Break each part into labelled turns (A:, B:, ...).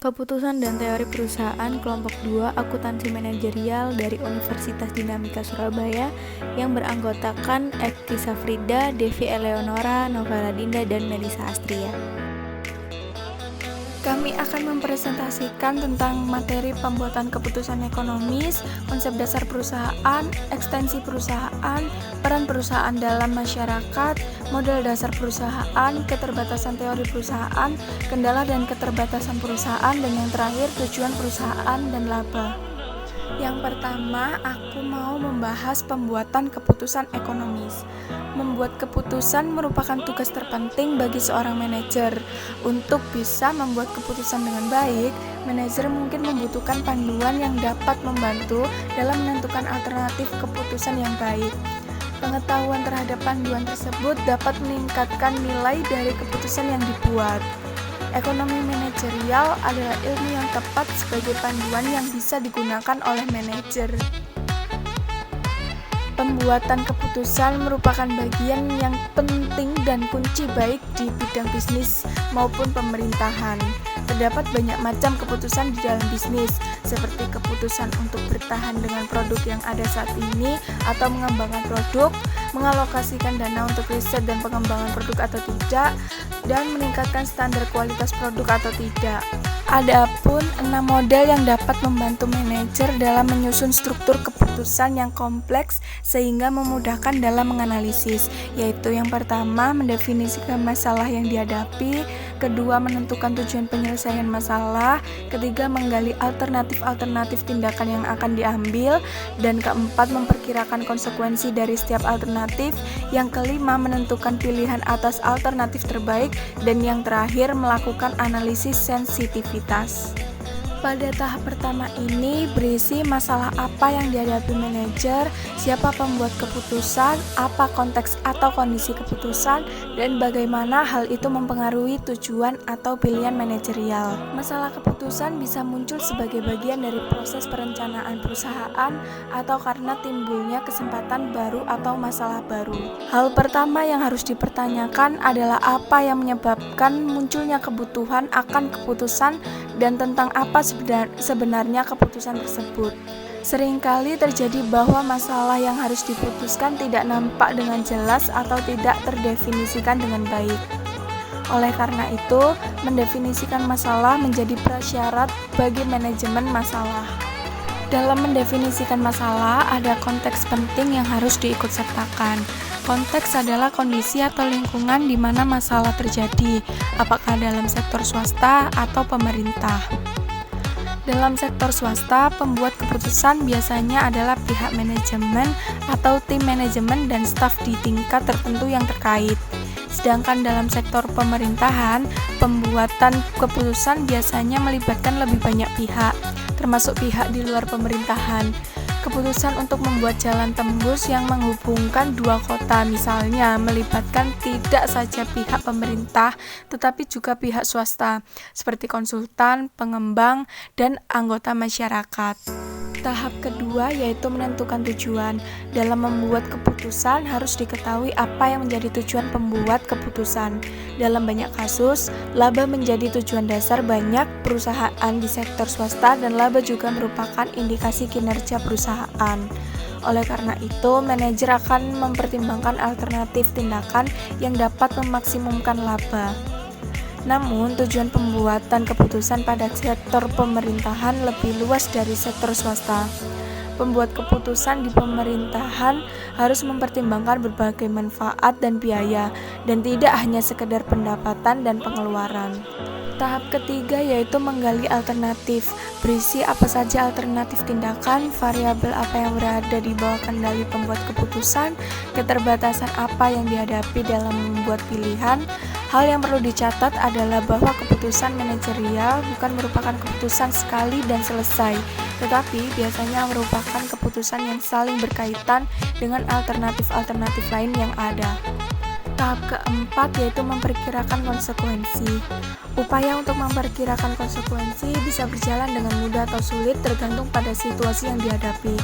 A: Keputusan dan Teori Perusahaan Kelompok 2 Akuntansi Manajerial dari Universitas Dinamika Surabaya yang beranggotakan Eki Safrida, Devi Eleonora, Novela Dinda, dan Melisa Astria. Kami akan mempresentasikan tentang materi pembuatan keputusan ekonomis, konsep dasar perusahaan, ekstensi perusahaan, peran perusahaan dalam masyarakat, model dasar perusahaan, keterbatasan teori perusahaan, kendala dan keterbatasan perusahaan, dan yang terakhir tujuan perusahaan dan laba. Yang pertama, aku mau membahas pembuatan keputusan ekonomis. Membuat keputusan merupakan tugas terpenting bagi seorang manajer. Untuk bisa membuat keputusan dengan baik, manajer mungkin membutuhkan panduan yang dapat membantu dalam menentukan alternatif keputusan yang baik. Pengetahuan terhadap panduan tersebut dapat meningkatkan nilai dari keputusan yang dibuat. Ekonomi manajerial adalah ilmu yang tepat sebagai panduan yang bisa digunakan oleh manajer. Pembuatan keputusan merupakan bagian yang penting dan kunci baik di bidang bisnis maupun pemerintahan. Terdapat banyak macam keputusan di dalam bisnis, seperti keputusan untuk bertahan dengan produk yang ada saat ini atau mengembangkan produk, mengalokasikan dana untuk riset dan pengembangan produk atau tidak, dan meningkatkan standar kualitas produk atau tidak. Adapun 6 model yang dapat membantu manajer dalam menyusun struktur keputusan yang kompleks sehingga memudahkan dalam menganalisis, yaitu yang pertama, mendefinisikan masalah yang dihadapi, kedua, menentukan tujuan penyelesaian masalah, ketiga, menggali alternatif-alternatif tindakan yang akan diambil, dan keempat, memperkirakan konsekuensi dari setiap alternatif, yang kelima, menentukan pilihan atas alternatif terbaik, dan yang terakhir, melakukan analisis sensitivitas. Pada tahap pertama ini berisi masalah apa yang dihadapi manajer, siapa pembuat keputusan, apa konteks atau kondisi keputusan, dan bagaimana hal itu mempengaruhi tujuan atau pilihan manajerial. Masalah keputusan bisa muncul sebagai bagian dari proses perencanaan perusahaan atau karena timbulnya kesempatan baru atau masalah baru. Hal pertama yang harus dipertanyakan adalah apa yang menyebabkan munculnya kebutuhan akan keputusan dan tentang apa sebenarnya keputusan tersebut. Seringkali terjadi bahwa masalah yang harus diputuskan tidak nampak dengan jelas atau tidak terdefinisikan dengan baik. Oleh karena itu, mendefinisikan masalah menjadi prasyarat bagi manajemen masalah. Dalam mendefinisikan masalah, ada konteks penting yang harus diikutsertakan. Konteks adalah kondisi atau lingkungan di mana masalah terjadi, apakah dalam sektor swasta atau pemerintah. Dalam sektor swasta, pembuat keputusan biasanya adalah pihak manajemen atau tim manajemen dan staf di tingkat tertentu yang terkait. Sedangkan dalam sektor pemerintahan, pembuatan keputusan biasanya melibatkan lebih banyak pihak, termasuk pihak di luar pemerintahan. Keputusan untuk membuat jalan tembus yang menghubungkan dua kota misalnya melibatkan tidak saja pihak pemerintah tetapi juga pihak swasta seperti konsultan, pengembang, dan anggota masyarakat. Tahap kedua yaitu menentukan tujuan. Dalam membuat keputusan harus diketahui apa yang menjadi tujuan pembuat keputusan. Dalam banyak kasus, laba menjadi tujuan dasar banyak perusahaan di sektor swasta dan laba juga merupakan indikasi kinerja perusahaan. Oleh karena itu, manajer akan mempertimbangkan alternatif tindakan yang dapat memaksimumkan laba. Namun, tujuan pembuatan keputusan pada sektor pemerintahan lebih luas dari sektor swasta. Pembuat keputusan di pemerintahan harus mempertimbangkan berbagai manfaat dan biaya, dan tidak hanya sekedar pendapatan dan pengeluaran. Tahap ketiga yaitu menggali alternatif, berisi apa saja alternatif tindakan, variabel apa yang berada di bawah kendali pembuat keputusan, keterbatasan apa yang dihadapi dalam membuat pilihan. Hal yang perlu dicatat adalah bahwa keputusan manajerial bukan merupakan keputusan sekali dan selesai, tetapi biasanya merupakan keputusan yang saling berkaitan dengan alternatif-alternatif lain yang ada. Tahap keempat yaitu memperkirakan konsekuensi. Upaya untuk memperkirakan konsekuensi bisa berjalan dengan mudah atau sulit tergantung pada situasi yang dihadapi.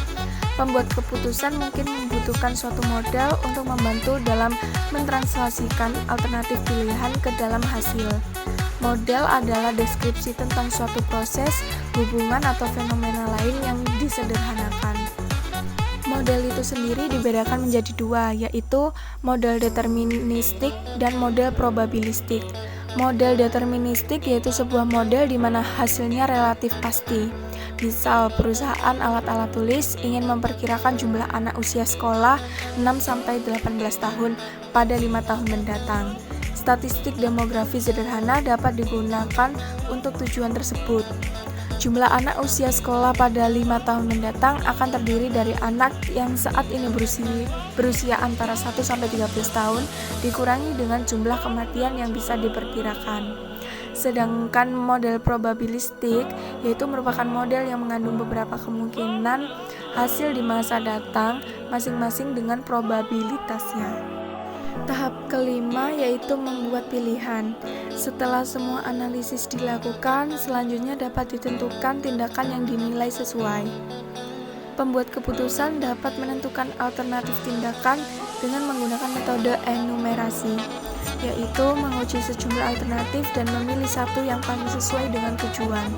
A: Pembuat keputusan mungkin membutuhkan suatu model untuk membantu dalam mentranslasikan alternatif pilihan ke dalam hasil. Model adalah deskripsi tentang suatu proses, hubungan, atau fenomena lain yang disederhanakan. Model itu sendiri dibedakan menjadi dua, yaitu model deterministik dan model probabilistik. Model deterministik yaitu sebuah model di mana hasilnya relatif pasti. Misal, perusahaan alat-alat tulis ingin memperkirakan jumlah anak usia sekolah 6-18 tahun pada 5 tahun mendatang. Statistik demografi sederhana dapat digunakan untuk tujuan tersebut. Jumlah anak usia sekolah pada 5 tahun mendatang akan terdiri dari anak yang saat ini berusia antara 1-13 tahun dikurangi dengan jumlah kematian yang bisa diperkirakan. Sedangkan model probabilistik yaitu merupakan model yang mengandung beberapa kemungkinan hasil di masa datang masing-masing dengan probabilitasnya. Tahap kelima yaitu membuat pilihan. Setelah semua analisis dilakukan, selanjutnya dapat ditentukan tindakan yang dinilai sesuai. Pembuat keputusan dapat menentukan alternatif tindakan dengan menggunakan metode enumerasi, yaitu menguji sejumlah alternatif dan memilih satu yang paling sesuai dengan tujuan.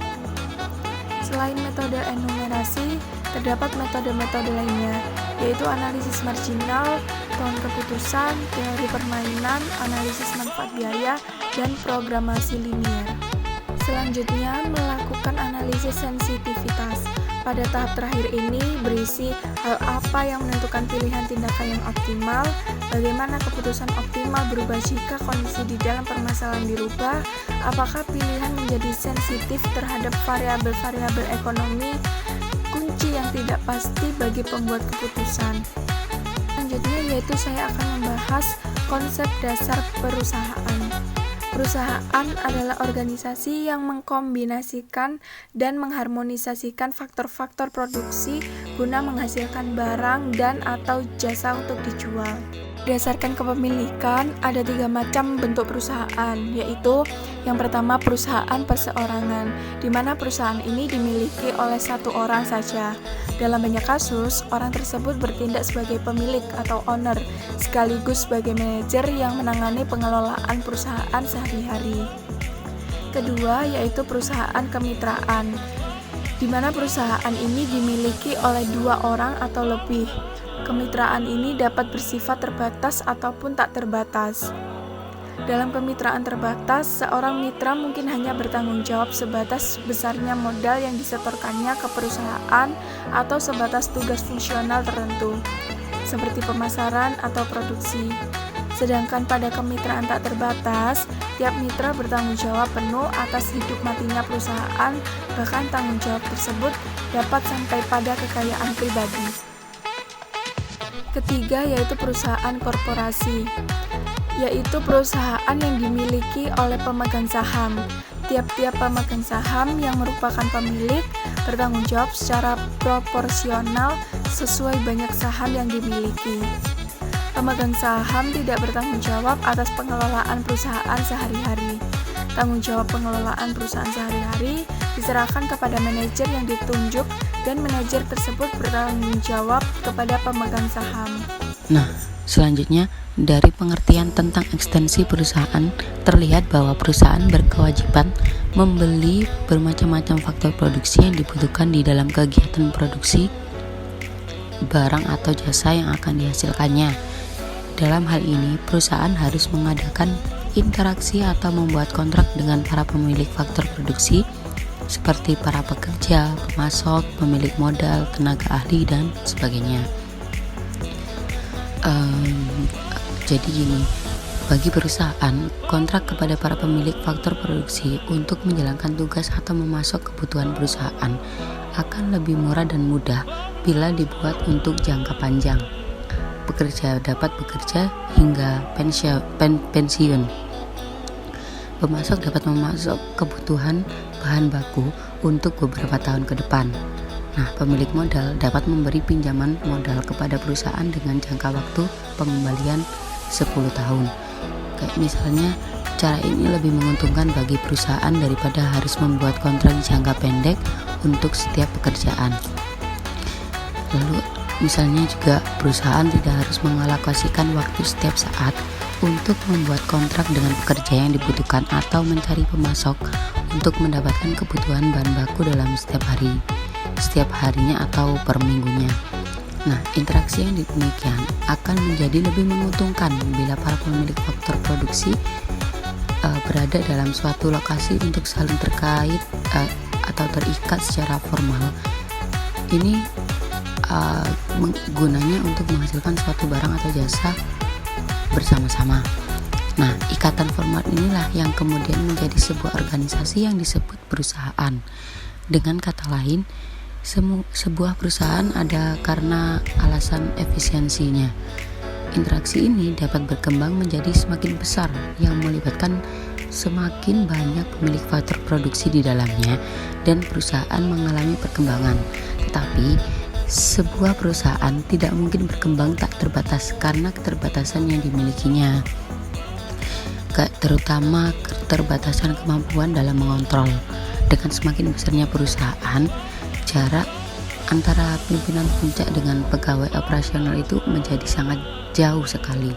A: Selain metode enumerasi, terdapat metode-metode lainnya, yaitu analisis marginal, tone keputusan, teori permainan, analisis manfaat biaya, dan programasi linier. Selanjutnya, melakukan analisis sensitivitas. Pada tahap terakhir ini berisi hal apa yang menentukan pilihan tindakan yang optimal, bagaimana keputusan optimal berubah jika kondisi di dalam permasalahan dirubah, apakah pilihan menjadi sensitif terhadap variabel-variabel ekonomi, kunci yang tidak pasti bagi pembuat keputusan. Selanjutnya yaitu saya akan membahas konsep dasar perusahaan. Perusahaan adalah organisasi yang mengkombinasikan dan mengharmonisasikan faktor-faktor produksi guna menghasilkan barang dan atau jasa untuk dijual. Berdasarkan kepemilikan, ada 3 macam bentuk perusahaan, yaitu yang pertama perusahaan perseorangan, di mana perusahaan ini dimiliki oleh satu orang saja. Dalam banyak kasus, orang tersebut bertindak sebagai pemilik atau owner, sekaligus sebagai manajer yang menangani pengelolaan perusahaan sehari-hari. Kedua, yaitu perusahaan kemitraan, di mana perusahaan ini dimiliki oleh 2 orang atau lebih. Kemitraan ini dapat bersifat terbatas ataupun tak terbatas. Dalam kemitraan terbatas, seorang mitra mungkin hanya bertanggung jawab sebatas besarnya modal yang disetorkannya ke perusahaan atau sebatas tugas fungsional tertentu, seperti pemasaran atau produksi. Sedangkan pada kemitraan tak terbatas, tiap mitra bertanggung jawab penuh atas hidup matinya perusahaan, bahkan tanggung jawab tersebut dapat sampai pada kekayaan pribadi. Ketiga yaitu perusahaan korporasi, yaitu perusahaan yang dimiliki oleh pemegang saham. Tiap-tiap pemegang saham yang merupakan pemilik bertanggung jawab secara proporsional sesuai banyak saham yang dimiliki. Pemegang saham tidak bertanggung jawab atas pengelolaan perusahaan sehari-hari. Tanggung jawab pengelolaan perusahaan sehari-hari diserahkan kepada manajer yang ditunjuk dan manajer tersebut bertanggung jawab kepada pemegang saham.
B: Nah, selanjutnya dari pengertian tentang ekstensi perusahaan terlihat bahwa perusahaan berkewajiban membeli bermacam-macam faktor produksi yang dibutuhkan di dalam kegiatan produksi barang atau jasa yang akan dihasilkannya. Dalam hal ini, perusahaan harus mengadakan interaksi atau membuat kontrak dengan para pemilik faktor produksi seperti para pekerja, pemasok, pemilik modal, tenaga ahli, dan sebagainya. Jadi gini, bagi perusahaan, kontrak kepada para pemilik faktor produksi untuk menjalankan tugas atau memasok kebutuhan perusahaan akan lebih murah dan mudah bila dibuat untuk jangka panjang. Pekerja dapat bekerja hingga pensiun. Pemasok dapat memasok kebutuhan bahan baku untuk beberapa tahun ke depan. Nah, pemilik modal dapat memberi pinjaman modal kepada perusahaan dengan jangka waktu pengembalian 10 tahun. Kayak misalnya, cara ini lebih menguntungkan bagi perusahaan daripada harus membuat kontrak jangka pendek untuk setiap pekerjaan. Lalu, misalnya juga perusahaan tidak harus mengalokasikan waktu setiap saat untuk membuat kontrak dengan pekerja yang dibutuhkan atau mencari pemasok untuk mendapatkan kebutuhan bahan baku dalam setiap harinya atau per minggunya. Nah, interaksi yang demikian akan menjadi lebih menguntungkan bila para pemilik faktor produksi berada dalam suatu lokasi untuk saling terkait atau terikat secara formal. Ini gunanya untuk menghasilkan suatu barang atau jasa bersama-sama. Nah, ikatan formal inilah yang kemudian menjadi sebuah organisasi yang disebut perusahaan. Dengan kata lain, sebuah perusahaan ada karena alasan efisiensinya. Interaksi ini dapat berkembang menjadi semakin besar yang melibatkan semakin banyak pemilik faktor produksi di dalamnya dan perusahaan mengalami perkembangan. Tetapi sebuah perusahaan tidak mungkin berkembang tak terbatas karena keterbatasan yang dimilikinya, terutama keterbatasan kemampuan dalam mengontrol. Dengan semakin besarnya perusahaan, jarak antara pimpinan puncak dengan pegawai operasional itu menjadi sangat jauh sekali.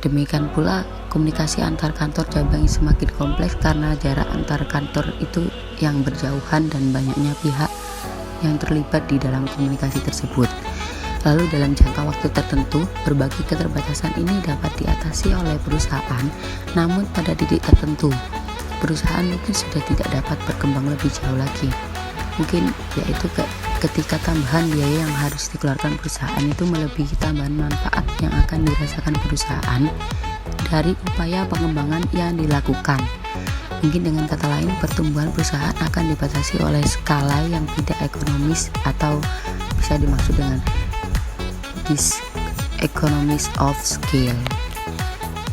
B: Demikian pula komunikasi antar kantor cabang semakin kompleks karena jarak antar kantor itu yang berjauhan dan banyaknya pihak yang terlibat di dalam komunikasi tersebut. Lalu dalam jangka waktu tertentu, berbagai keterbatasan ini dapat diatasi oleh perusahaan, namun pada titik tertentu, perusahaan mungkin sudah tidak dapat berkembang lebih jauh lagi. Mungkin yaitu ketika tambahan biaya yang harus dikeluarkan perusahaan itu melebihi tambahan manfaat yang akan dirasakan perusahaan dari upaya pengembangan yang dilakukan. Mungkin dengan kata lain, pertumbuhan perusahaan akan dibatasi oleh skala yang tidak ekonomis atau bisa dimaksud dengan diseconomies of scale.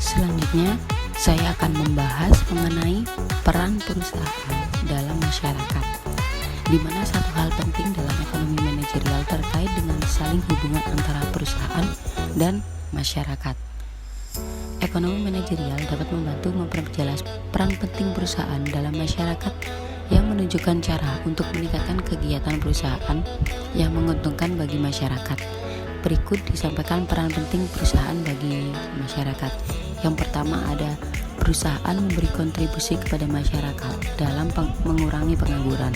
B: Selanjutnya, saya akan membahas mengenai peran perusahaan dalam masyarakat, di mana satu hal penting dalam ekonomi manajerial terkait dengan saling hubungan antara perusahaan dan masyarakat. Ekonomi manajerial dapat membantu memperjelas peran penting perusahaan dalam masyarakat yang menunjukkan cara untuk meningkatkan kegiatan perusahaan yang menguntungkan bagi masyarakat. Berikut disampaikan peran penting perusahaan bagi masyarakat. Yang pertama ada perusahaan memberi kontribusi kepada masyarakat dalam mengurangi pengangguran.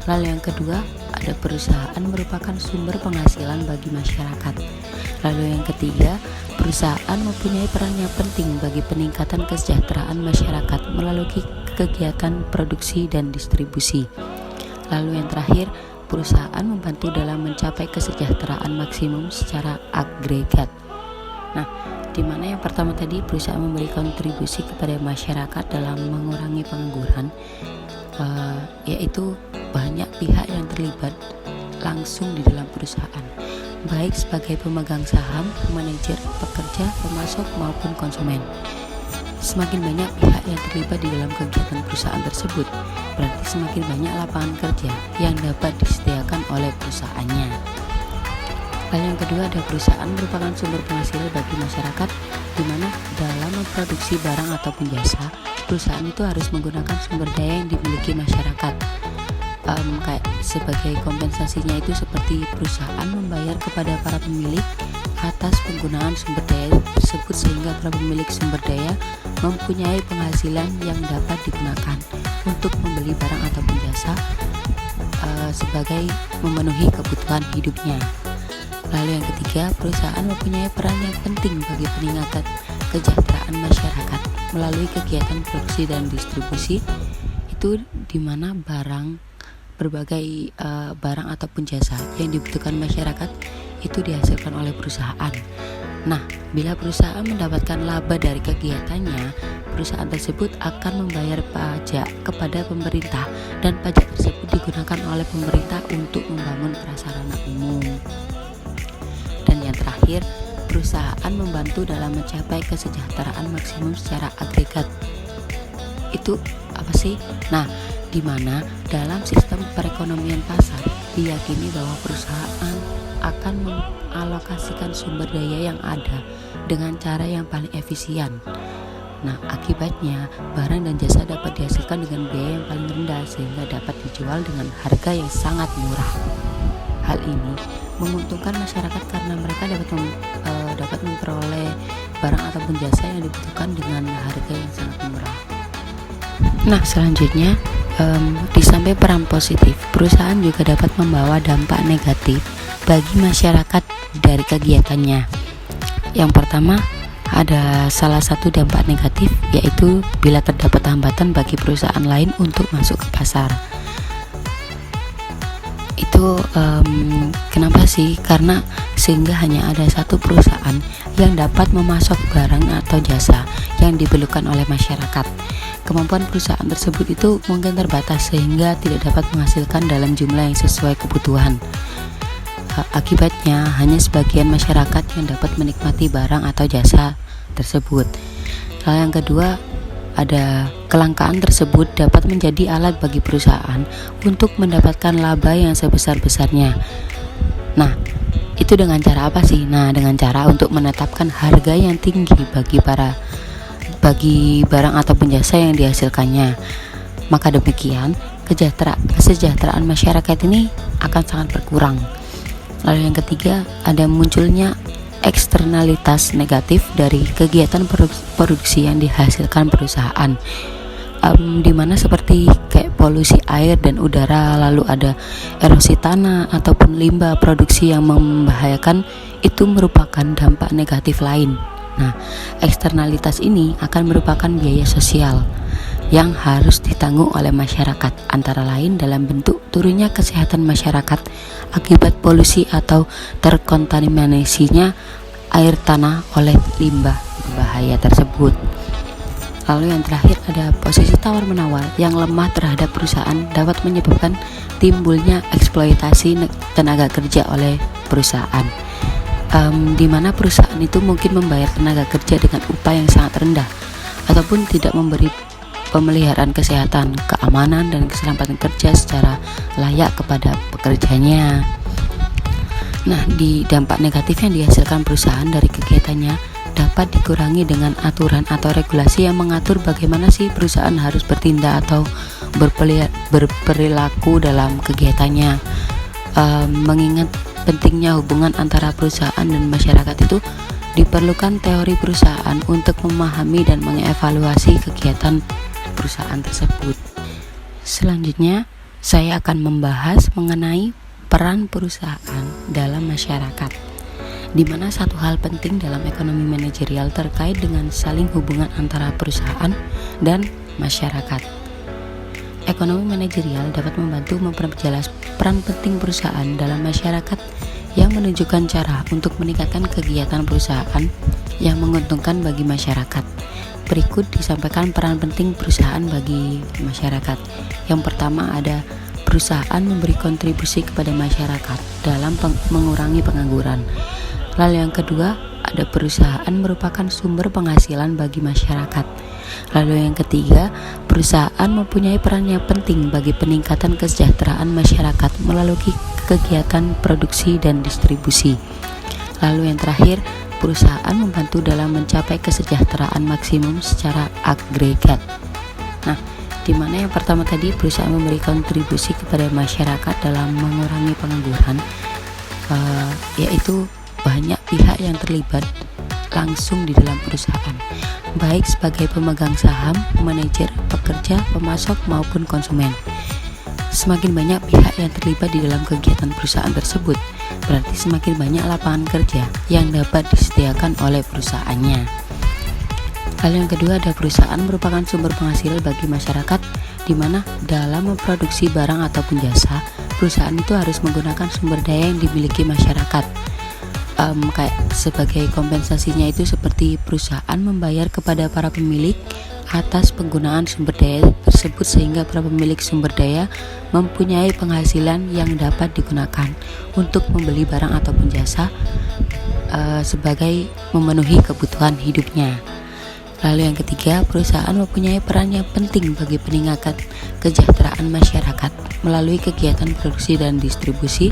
B: Lalu yang kedua, ada perusahaan merupakan sumber penghasilan bagi masyarakat. Lalu yang ketiga, perusahaan mempunyai peran yang penting bagi peningkatan kesejahteraan masyarakat melalui kegiatan produksi dan distribusi. Lalu yang terakhir, perusahaan membantu dalam mencapai kesejahteraan maksimum secara agregat. Nah, di mana yang pertama tadi perusahaan memberi kontribusi kepada masyarakat dalam mengurangi pengangguran, yaitu banyak pihak yang terlibat langsung di dalam perusahaan, baik sebagai pemegang saham, manajer, pekerja, pemasok maupun konsumen. Semakin banyak pihak yang terlibat di dalam kegiatan perusahaan tersebut, berarti semakin banyak lapangan kerja yang dapat disediakan oleh perusahaannya. Lalu yang kedua, ada perusahaan merupakan sumber penghasilan bagi masyarakat, di mana dalam memproduksi barang ataupun jasa, perusahaan itu harus menggunakan sumber daya yang dimiliki masyarakat. Kayak sebagai kompensasinya itu seperti perusahaan membayar kepada para pemilik atas penggunaan sumber daya tersebut, sehingga para pemilik sumber daya mempunyai penghasilan yang dapat digunakan untuk membeli barang ataupun jasa sebagai memenuhi kebutuhan hidupnya. Lalu yang ketiga, perusahaan mempunyai peran yang penting bagi peningkatan kesejahteraan masyarakat melalui kegiatan produksi dan distribusi, itu di mana berbagai barang ataupun jasa yang dibutuhkan masyarakat itu dihasilkan oleh perusahaan. Nah, bila perusahaan mendapatkan laba dari kegiatannya, perusahaan tersebut akan membayar pajak kepada pemerintah, dan pajak tersebut digunakan oleh pemerintah untuk membangun prasarana umum. Dan yang terakhir, perusahaan membantu dalam mencapai kesejahteraan maksimum secara agregat. Itu apa sih? Nah, di mana dalam sistem perekonomian pasar diyakini bahwa perusahaan akan mengalokasikan sumber daya yang ada dengan cara yang paling efisien. Nah, akibatnya barang dan jasa dapat dihasilkan dengan biaya yang paling rendah sehingga dapat dijual dengan harga yang sangat murah. Hal ini menguntungkan masyarakat karena mereka dapat memperoleh barang ataupun jasa yang dibutuhkan dengan harga yang sangat murah. Nah, selanjutnya di samping peran positif, perusahaan juga dapat membawa dampak negatif bagi masyarakat dari kegiatannya. Yang pertama, ada salah satu dampak negatif, yaitu bila terdapat hambatan bagi perusahaan lain untuk masuk ke pasar. Itu kenapa sih? Karena sehingga hanya ada satu perusahaan yang dapat memasok barang atau jasa yang diperlukan oleh masyarakat. Kemampuan perusahaan tersebut itu mungkin terbatas sehingga tidak dapat menghasilkan dalam jumlah yang sesuai kebutuhan. Akibatnya hanya sebagian masyarakat yang dapat menikmati barang atau jasa tersebut. Hal yang kedua, ada kelangkaan tersebut dapat menjadi alat bagi perusahaan untuk mendapatkan laba yang sebesar-besarnya. Nah, itu dengan cara apa sih? Nah, dengan cara untuk menetapkan harga yang tinggi bagi barang ataupun jasa yang dihasilkannya. Maka demikian, kesejahteraan masyarakat ini akan sangat berkurang. Lalu yang ketiga, ada munculnya eksternalitas negatif dari kegiatan produksi yang dihasilkan perusahaan, di mana seperti kayak polusi air dan udara, lalu ada erosi tanah ataupun limbah produksi yang membahayakan. Itu merupakan dampak negatif lain. Nah, eksternalitas ini akan merupakan biaya sosial yang harus ditanggung oleh masyarakat, antara lain dalam bentuk turunnya kesehatan masyarakat akibat polusi atau terkontaminasinya air tanah oleh limbah berbahaya tersebut. Lalu yang terakhir, ada posisi tawar-menawar yang lemah terhadap perusahaan dapat menyebabkan timbulnya eksploitasi tenaga kerja oleh perusahaan, di mana perusahaan itu mungkin membayar tenaga kerja dengan upah yang sangat rendah ataupun tidak memberi pemeliharaan kesehatan, keamanan, dan keselamatan kerja secara layak kepada pekerjanya. Nah, di dampak negatif yang dihasilkan perusahaan dari kegiatannya dapat dikurangi dengan aturan atau regulasi yang mengatur bagaimana sih perusahaan harus bertindak atau berperilaku dalam kegiatannya. Mengingat pentingnya hubungan antara perusahaan dan masyarakat itu, diperlukan teori perusahaan untuk memahami dan mengevaluasi kegiatan perusahaan tersebut. Selanjutnya, saya akan membahas mengenai peran perusahaan dalam masyarakat, di mana satu hal penting dalam ekonomi manajerial terkait dengan saling hubungan antara perusahaan dan masyarakat. Ekonomi manajerial dapat membantu memperjelas peran penting perusahaan dalam masyarakat yang menunjukkan cara untuk meningkatkan kegiatan perusahaan yang menguntungkan bagi masyarakat. Berikut disampaikan peran penting perusahaan bagi masyarakat. Yang pertama, ada perusahaan memberi kontribusi kepada masyarakat dalam mengurangi pengangguran. Lalu yang kedua, ada perusahaan merupakan sumber penghasilan bagi masyarakat. Lalu yang ketiga, perusahaan mempunyai peran yang penting bagi peningkatan kesejahteraan masyarakat melalui kegiatan produksi dan distribusi. Lalu yang terakhir, perusahaan membantu dalam mencapai kesejahteraan maksimum secara agregat. Nah, di mana yang pertama tadi, perusahaan memberi kontribusi kepada masyarakat dalam mengurangi pengangguran, yaitu banyak pihak yang terlibat langsung di dalam perusahaan, baik sebagai pemegang saham, manajer, pekerja, pemasok, maupun konsumen. Semakin banyak pihak yang terlibat di dalam kegiatan perusahaan tersebut, berarti semakin banyak lapangan kerja yang dapat disediakan oleh perusahaannya. Hal yang kedua, ada perusahaan merupakan sumber penghasil bagi masyarakat, di mana dalam memproduksi barang ataupun jasa, perusahaan itu harus menggunakan sumber daya yang dimiliki masyarakat. Kayak sebagai kompensasinya itu seperti perusahaan membayar kepada para pemilik atas penggunaan sumber daya tersebut, sehingga para pemilik sumber daya mempunyai penghasilan yang dapat digunakan untuk membeli barang ataupun jasa sebagai memenuhi kebutuhan hidupnya. Lalu yang ketiga, perusahaan mempunyai peran yang penting bagi peningkatan kesejahteraan masyarakat melalui kegiatan produksi dan distribusi,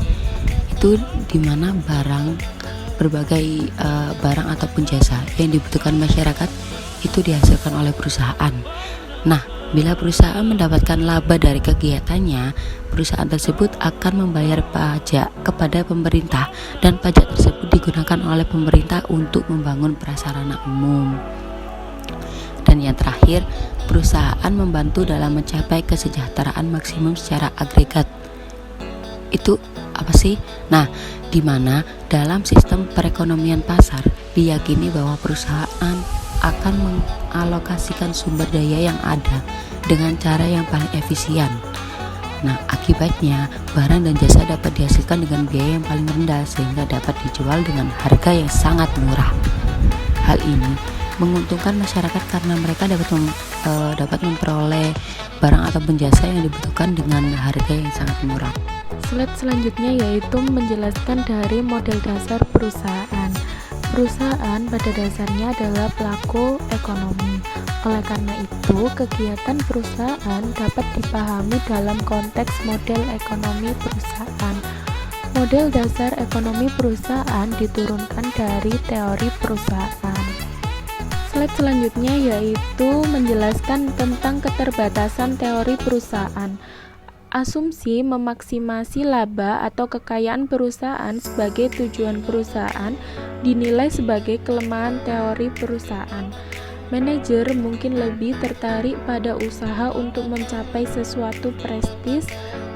B: itu di mana berbagai barang ataupun jasa yang dibutuhkan masyarakat itu dihasilkan oleh perusahaan. Nah, Bila perusahaan mendapatkan laba dari kegiatannya, perusahaan tersebut akan membayar pajak kepada pemerintah dan pajak tersebut digunakan oleh pemerintah untuk membangun prasarana umum. Dan yang terakhir, perusahaan membantu dalam mencapai kesejahteraan maksimum secara agregat. Itu apa sih? Nah, di mana dalam sistem perekonomian pasar diyakini bahwa perusahaan akan mengalokasikan sumber daya yang ada dengan cara yang paling efisien. Nah, akibatnya barang dan jasa dapat dihasilkan dengan biaya yang paling rendah sehingga dapat dijual dengan harga yang sangat murah. Hal ini menguntungkan masyarakat karena mereka dapat memperoleh barang atau jasa yang dibutuhkan dengan harga yang sangat murah.
A: Slide selanjutnya yaitu menjelaskan dari model dasar perusahaan. Perusahaan pada dasarnya adalah pelaku ekonomi. Oleh karena itu, kegiatan perusahaan dapat dipahami dalam konteks model ekonomi perusahaan. Model dasar ekonomi perusahaan diturunkan dari teori perusahaan. Slide selanjutnya yaitu menjelaskan tentang keterbatasan teori perusahaan. Asumsi memaksimasi laba atau kekayaan perusahaan sebagai tujuan perusahaan dinilai sebagai kelemahan teori perusahaan. Manajer mungkin lebih tertarik pada usaha untuk mencapai sesuatu prestis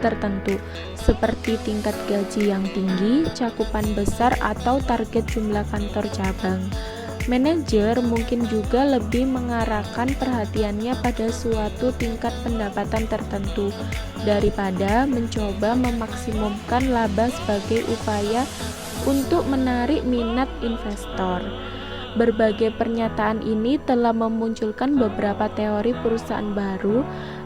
A: tertentu, seperti tingkat gaji yang tinggi, cakupan besar, atau target jumlah kantor cabang. Manajer mungkin juga lebih mengarahkan perhatiannya pada suatu tingkat pendapatan tertentu daripada mencoba memaksimumkan laba sebagai upaya untuk menarik minat investor. Berbagai pernyataan ini telah memunculkan beberapa teori perusahaan baru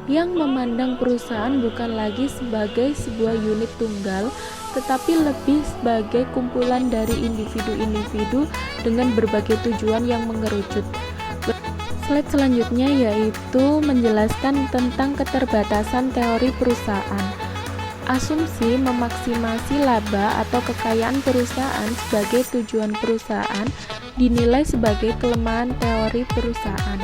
A: yang memandang perusahaan bukan lagi sebagai sebuah unit tunggal, tetapi lebih sebagai kumpulan dari individu-individu dengan berbagai tujuan yang mengerucut. Slide selanjutnya yaitu menjelaskan tentang keterbatasan teori perusahaan. Asumsi memaksimasi laba atau kekayaan perusahaan sebagai tujuan perusahaan dinilai sebagai kelemahan teori perusahaan.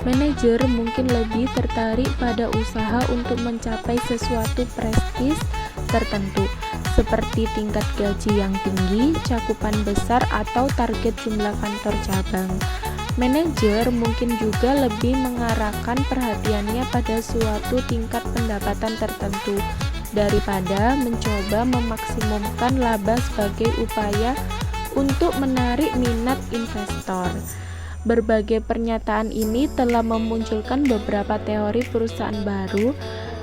A: Manajer mungkin lebih tertarik pada usaha untuk mencapai sesuatu prestis tertentu, seperti tingkat gaji yang tinggi, cakupan besar, atau target jumlah kantor cabang. Manajer mungkin juga lebih mengarahkan perhatiannya pada suatu tingkat pendapatan tertentu daripada mencoba memaksimumkan laba sebagai upaya untuk menarik minat investor. Berbagai pernyataan ini telah memunculkan beberapa teori perusahaan baru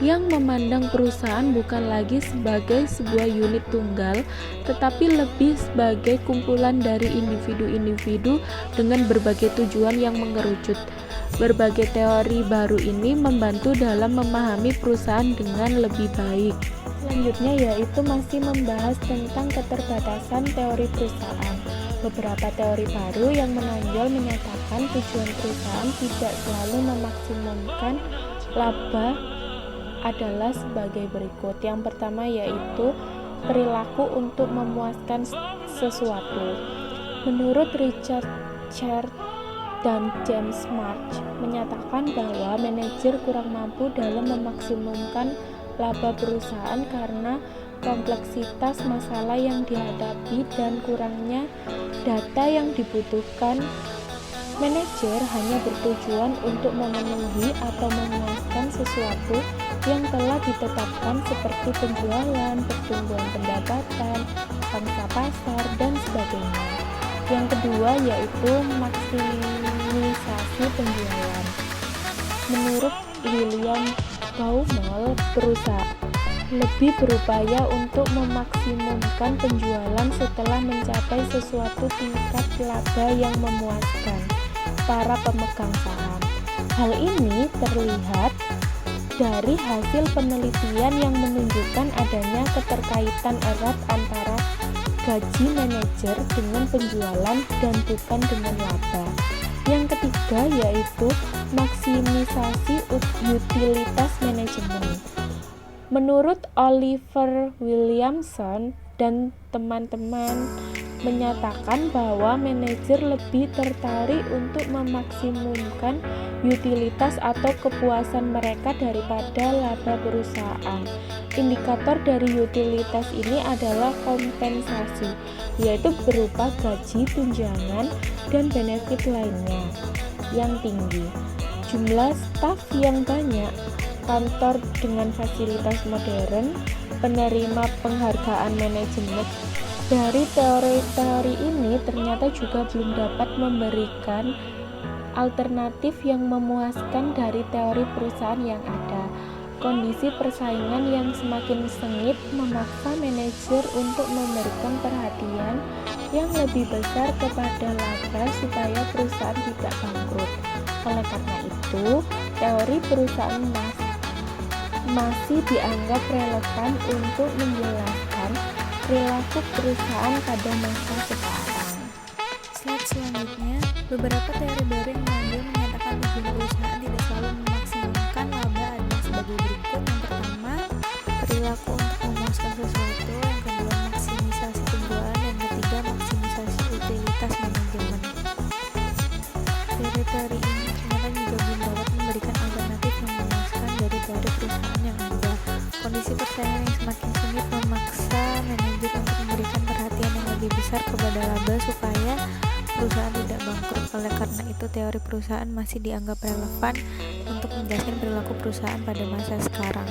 A: yang memandang perusahaan bukan lagi sebagai sebuah unit tunggal, tetapi lebih sebagai kumpulan dari individu-individu dengan berbagai tujuan yang mengerucut. Berbagai teori baru ini membantu dalam memahami perusahaan dengan lebih baik. Selanjutnya yaitu masih membahas tentang keterbatasan teori perusahaan. Beberapa teori baru yang menonjol menyatakan tujuan perusahaan tidak selalu memaksimumkan laba adalah sebagai berikut. Yang pertama yaitu perilaku untuk memuaskan sesuatu. Menurut Richard Chert dan James March menyatakan bahwa manajer kurang mampu dalam memaksimumkan laba perusahaan karena kompleksitas masalah yang dihadapi dan kurangnya data yang dibutuhkan. Manajer hanya bertujuan untuk memenuhi atau memuaskan sesuatu yang telah ditetapkan seperti penjualan, pertumbuhan pendapatan, pangsa pasar, dan sebagainya. Yang kedua yaitu maksimisasi penjualan. Menurut William Baumol, perusahaan lebih berupaya untuk memaksimumkan penjualan setelah mencapai sesuatu tingkat laba yang memuaskan para pemegang saham. Hal ini terlihat dari hasil penelitian yang menunjukkan adanya keterkaitan erat antara gaji manajer dengan penjualan dan bukan dengan laba. Yang ketiga yaitu maksimisasi utilitas manajemen. Menurut Oliver Williamson dan teman-teman
C: menyatakan bahwa manajer lebih tertarik untuk memaksimumkan utilitas atau kepuasan mereka daripada laba perusahaan. Indikator dari utilitas ini adalah kompensasi, yaitu berupa gaji, tunjangan, dan benefit lainnya yang tinggi. Jumlah staf yang banyak, kantor dengan fasilitas modern, penerima penghargaan manajemen. Dari teori-teori ini ternyata juga belum dapat memberikan alternatif yang memuaskan dari teori perusahaan yang ada. Kondisi persaingan yang semakin sengit memaksa manajer untuk memberikan perhatian yang lebih besar kepada laba supaya perusahaan tidak bangkrut. Oleh karena itu, teori perusahaan masih dianggap relevan untuk menjelaskan perilaku perusahaan pada masa sekarang.
A: Slide selanjutnya, beberapa teori baru yang mengambil menyatakan tujuan perusahaan tidak selalu memaksimalkan laba adalah sebagai berikut. Yang pertama, perilaku untuk memuaskan sesuatu. Yang kedua, maksimisasi penjualan. Dan ketiga, maksimisasi utilitas manajemen. Teori-teori ini ternyata juga belum dapat memberikan alternatif yang memuaskan dari teori perusahaan yang ada. Kondisi persaingan yang semakin sengit memaksa manajer untuk memberikan perhatian yang lebih besar kepada laba supaya perusahaan tidak bangkrut. Oleh karena itu, teori perusahaan masih dianggap relevan untuk menjelaskan perilaku perusahaan pada masa sekarang.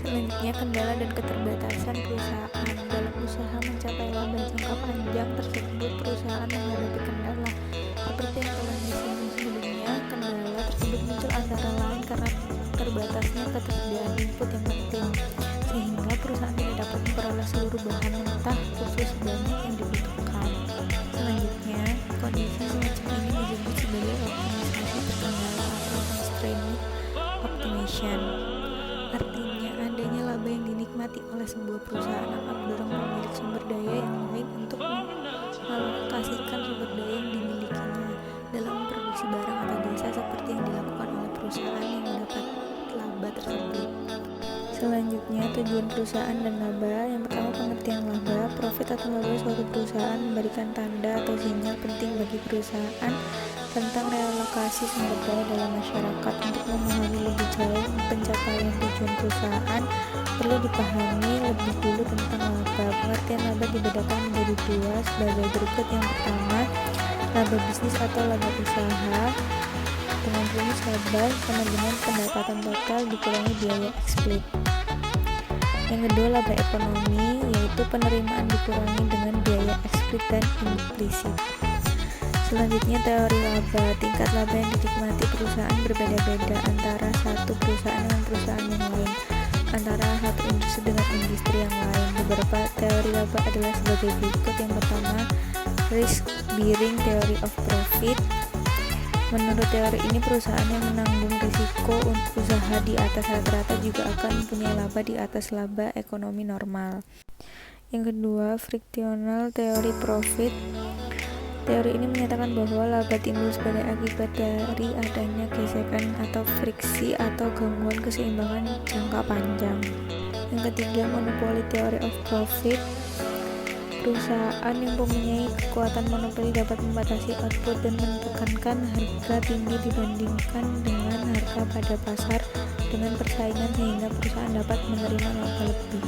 A: Selanjutnya, kendala dan keterbatasan perusahaan. Dalam usaha mencapai laba jangka panjang tersebut, perusahaan menghadapi kendala. Seperti yang telah disinggung sebelumnya, kendala tersebut muncul antara lain karena terbatasnya ketersediaan input yang penting, sehingga perusahaan tidak dapat memperoleh seluruh bahan mentah khusus sebanyak yang dibutuhkan. Selanjutnya, kondisi semacam ini disebut sebagai optimisasi terkendala atau constraint optimization. Artinya, adanya laba yang dinikmati oleh sebuah perusahaan akan mendorong pemilik sumber daya yang lain untuk mengalokasikan sumber daya yang dimilikinya dalam memproduksi barang atau jasa seperti yang dilakukan oleh perusahaan yang mendapat laba tersebut. Selanjutnya, tujuan perusahaan dan laba. Yang pertama, pengertian laba. Profit atau laba suatu perusahaan memberikan tanda atau sinyal penting bagi perusahaan tentang realokasi sumber daya dalam masyarakat. Untuk memahami lebih jauh pencapaian tujuan perusahaan, perlu dipahami lebih dulu tentang laba. Pengertian laba dibedakan menjadi dua sebagai berikut. Yang pertama, laba bisnis atau laba usaha. Dengan rumus laba sama dengan pendapatan total dikurangi biaya explicit. Yang kedua, laba ekonomi, yaitu penerimaan dikurangi dengan biaya explicit dan implisit. Selanjutnya, teori laba. Tingkat laba yang dinikmati perusahaan berbeda-beda antara satu perusahaan dengan perusahaan yang lain, antara satu industri dengan industri yang lain. Beberapa teori laba adalah sebagai berikut. Yang pertama, risk bearing theory of profit. Menurut teori ini, perusahaan yang menanggung risiko untuk usaha di atas rata-rata juga akan mempunyai laba di atas laba ekonomi normal. Yang kedua, frictional theory profit. Teori ini menyatakan bahwa laba timbul sebagai akibat dari adanya gesekan atau friksi atau gangguan keseimbangan jangka panjang. Yang ketiga, monopoly theory of profit. Perusahaan yang mempunyai kekuatan monopoli dapat membatasi output dan menekankan harga tinggi dibandingkan dengan harga pada pasar dengan persaingan sehingga perusahaan dapat menerima laba lebih.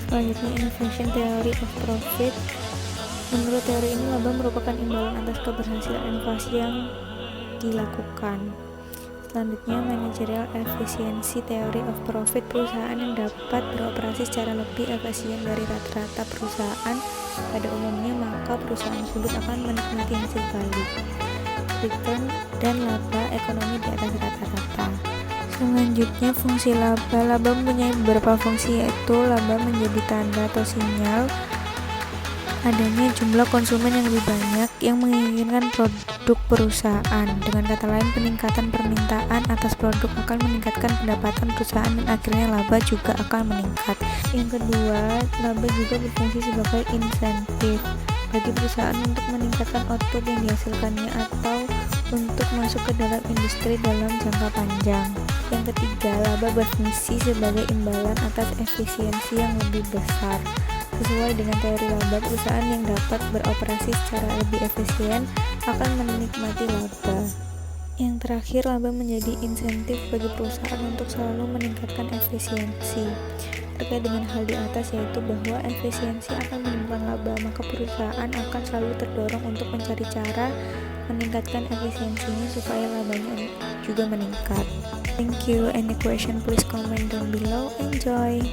A: Selanjutnya, innovation theory of profit. Menurut teori ini, laba merupakan imbalan atas keberhasilan inovasi yang dilakukan. Selanjutnya, managerial efficiency theory of profit. Perusahaan yang dapat beroperasi secara lebih efisien dari rata-rata perusahaan pada umumnya, maka perusahaan tersebut akan menikmati hasil balik, return, dan laba ekonomi di atas rata-rata. Selanjutnya, fungsi laba. Laba mempunyai beberapa fungsi, yaitu laba menjadi tanda atau sinyal adanya jumlah konsumen yang lebih banyak yang menginginkan produk perusahaan. Dengan kata lain, peningkatan permintaan atas produk akan meningkatkan pendapatan perusahaan dan akhirnya laba juga akan meningkat. Yang kedua, laba juga berfungsi sebagai insentif bagi perusahaan untuk meningkatkan output yang dihasilkannya atau untuk masuk ke dalam industri dalam jangka panjang. Yang ketiga, laba berfungsi sebagai imbalan atas efisiensi yang lebih besar.
D: Sesuai dengan teori laba, perusahaan yang dapat beroperasi secara lebih efisien akan menikmati laba. Yang terakhir, laba menjadi insentif bagi perusahaan untuk selalu meningkatkan efisiensi. Terkait dengan hal di atas, yaitu bahwa efisiensi akan menimbulkan laba, maka perusahaan akan selalu terdorong untuk mencari cara meningkatkan efisiensinya supaya labanya juga meningkat. Thank you. Any question, please comment down below. Enjoy!